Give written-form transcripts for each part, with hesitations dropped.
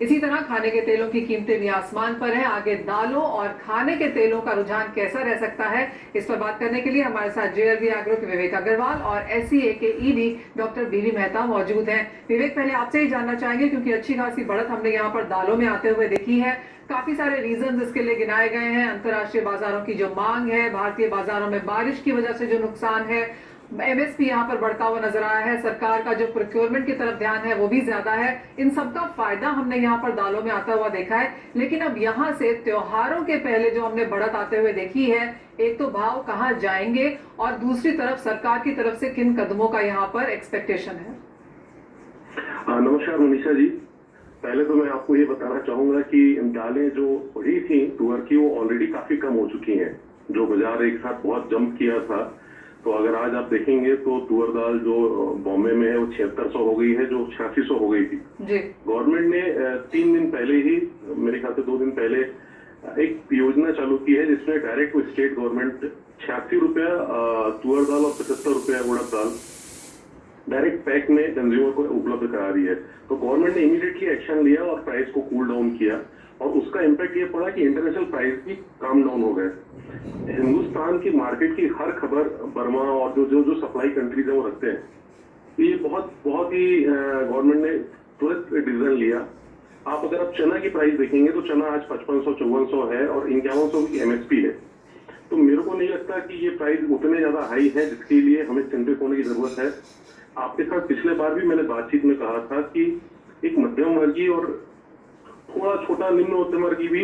इसी तरह खाने के तेलों की कीमतें भी आसमान पर है। आगे दालों और खाने के तेलों का रुझान कैसा रह सकता है, इस पर बात करने के लिए हमारे साथ जेआरबी एग्रो के विवेक अग्रवाल और एससीए के ईडी डॉक्टर बीवी मेहता मौजूद हैं। विवेक, पहले आपसे ही जानना चाहेंगे क्योंकि अच्छी खासी बढ़त हमने यहाँ पर दालों में आते हुए देखी है। काफी सारे रीजन इसके लिए गिनाए गए हैं। अंतर्राष्ट्रीय बाजारों की जो मांग है, भारतीय बाजारों में बारिश की वजह से जो नुकसान है, एमएसपी यहाँ पर बढ़ता हुआ नजर आया है, सरकार का जो प्रोक्योरमेंट की तरफ ध्यान है वो भी ज्यादा है। इन सब का फायदा हमने यहाँ पर दालों में आता हुआ देखा है। लेकिन अब यहाँ से त्योहारों के पहले जो हमने बढ़त आते हुए देखी है, एक तो भाव कहाँ जाएंगे और दूसरी तरफ सरकार की तरफ से किन कदमों का यहाँ पर एक्सपेक्टेशन है। नमस्कार मनीषा जी, पहले तो मैं आपको ये बताना चाहूंगा कि दालें जो बढ़ी थी तुअर की वो ऑलरेडी काफी कम हो चुकी हैं। जो बाजार एक साथ बहुत जंप किया था, तो अगर आज आप देखेंगे तो तुअर दाल जो बॉम्बे में है वो 7600 हो गई है, जो 8600 हो गई थी। गवर्नमेंट ने 3 दिन पहले ही, मेरे ख्याल से 2 दिन पहले एक योजना चालू की है जिसमें डायरेक्ट स्टेट गवर्नमेंट 86 रुपया तुअर दाल और 75 रुपया उड़द दाल डायरेक्ट पैक में कंज्यूमर को उपलब्ध करा रही है। तो गवर्नमेंट ने इमीडिएटली एक्शन लिया और प्राइस को कूल डाउन किया, और उसका इम्पैक्ट ये पड़ा कि इंटरनेशनल प्राइस भी काम डाउन हो गए। हिंदुस्तान की मार्केट की हर खबर बर्मा और जो सप्लाई कंट्रीज है वो रखते हैं। ये बहुत ही गवर्नमेंट ने तुरंत डिसीजन लिया। अगर आप चना की प्राइस देखेंगे तो चना आज 5500-5400 है और 5100 की एमएसपी है। तो मेरे को नहीं लगता कि ये प्राइस उतने ज्यादा हाई है जिसके लिए हमें चिंतित होने की जरूरत है। आपके साथ पिछले बार भी मैंने बातचीत में कहा था कि एक मध्यम वर्गीय और थोड़ा छोटा निम्न मध्यम वर्गीय भी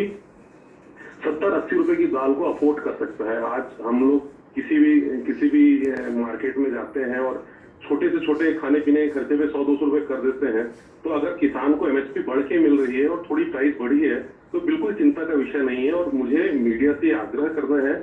70-80 रुपए की दाल को अफोर्ड कर सकता है। आज हम लोग किसी भी मार्केट में जाते हैं और छोटे से छोटे खाने पीने के खर्चे पे 100-200 रुपए कर देते हैं। तो अगर किसान को एमएसपी बढ़ के मिल रही है और थोड़ी प्राइस बढ़ी है तो बिल्कुल चिंता का विषय नहीं है। और मुझे मीडिया से आग्रह करना है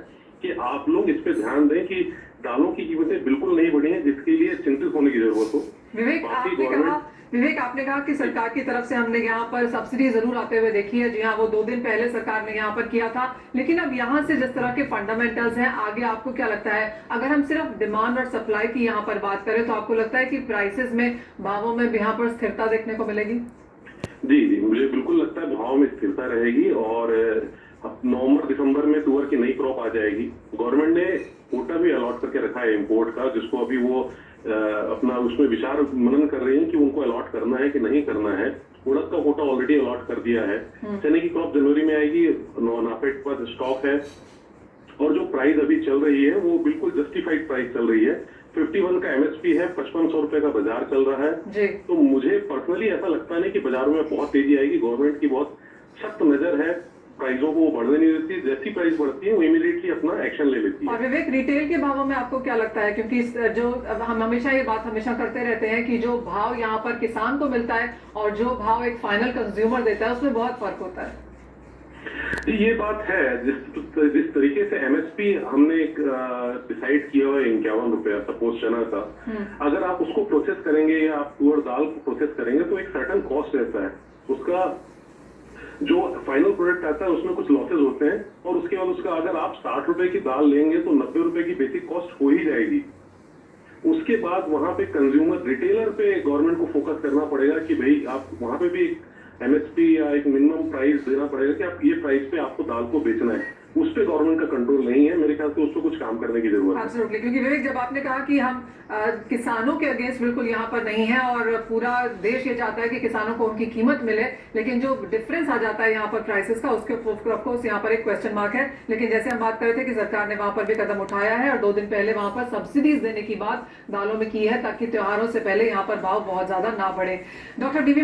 कि आप लोग इस पे ध्यान दें कि दालों की कीमतें बिल्कुल नहीं बढ़ी हैं जिसके लिए चिंतित होने की जरूरत हो। विवेक, आपने कहा कि सरकार की तरफ से हमने यहाँ पर सब्सिडी जरूर आते हुए देखी है। जी हाँ, वो 2 दिन पहले सरकार ने यहाँ पर किया था। लेकिन अब यहाँ से जिस तरह के फंडामेंटल्स हैं, आगे आपको क्या लगता है, अगर हम सिर्फ डिमांड और सप्लाई की यहाँ पर बात करें तो आपको लगता है कि प्राइसेस में, भावों में यहाँ पर स्थिरता देखने को मिलेगी? जी, मुझे बिल्कुल लगता है भाव में स्थिरता रहेगी। और नवंबर-दिसंबर में तुअर की नई क्रॉप आ जाएगी। गवर्नमेंट ने कोटा भी अलॉट करके रखा है इम्पोर्ट का, जिसको अभी वो अपना उसमें विचार मनन कर रही है कि उनको अलॉट करना है कि नहीं करना है। उड़द का कोटा ऑलरेडी अलॉट कर दिया है। चने की क्रॉप जनवरी में आएगी, नाफेड पर स्टॉक है। और जो प्राइस अभी चल रही है वो बिल्कुल जस्टिफाइड प्राइस चल रही है। 51 का एमएसपी है, 5500 रुपए का बाजार चल रहा है। तो मुझे पर्सनली ऐसा लगता नहीं कि बाजारों में बहुत तेजी आएगी। गवर्नमेंट की बहुत सख्त नजर है, प्राइसों को वो बढ़ने नहीं देती। जैसी प्राइस बढ़ती है वो इमीडिएटली अपना एक्शन ले लेती है। और विवेक, रिटेल के भावों में आपको क्या लगता है, क्योंकि जो हम हमेशा ये बात करते रहते हैं कि जो भाव यहाँ पर किसान को मिलता है और जो भाव एक फाइनल कंज्यूमर देता है उसमें बहुत फर्क होता है। ये बात है। जिस तरीके से एमएसपी हमने एक डिसाइड किया हुआ है 51 रुपया सपोज चना का, अगर आप उसको प्रोसेस करेंगे या आप तुअर दाल को प्रोसेस करेंगे तो एक सर्टन कॉस्ट रहता है। उसका जो फाइनल प्रोडक्ट आता है उसमें कुछ लॉसेज होते हैं, और उसके बाद उसका अगर आप 60 रुपए की दाल लेंगे तो 90 रुपए की बेसिक कॉस्ट हो ही जाएगी। उसके बाद वहां पे कंज्यूमर रिटेलर पे गवर्नमेंट को फोकस करना पड़ेगा कि भाई आप वहां पे भी एमएसपी या एक मिनिमम प्राइस देना पड़ेगा कि आप ये प्राइस पे आपको दाल को बेचना है। उस पे गवर्नमेंट का कंट्रोल नहीं है। मेरे ख्याल से उस पर कुछ काम करने की जरूरत है। एब्सोल्युटली, क्योंकि विवेक, जब आपने कहा कि हम किसानों के अगेंस्ट बिल्कुल यहाँ पर नहीं है और पूरा देश ये चाहता है कि किसानों को उनकी कीमत मिले, लेकिन जो डिफरेंस आ जाता है यहाँ पर प्राइसेस का, उसके ऑफकोर्स यहाँ पर एक क्वेश्चन मार्क है। लेकिन जैसे हम बात कर रहे थे कि सरकार ने वहां पर भी कदम उठाया है और 2 दिन पहले वहां पर सब्सिडीज देने की बात दालों में की है ताकि त्योहारों से पहले यहाँ पर भाव बहुत ज्यादा ना बढ़े। डॉक्टर बीवी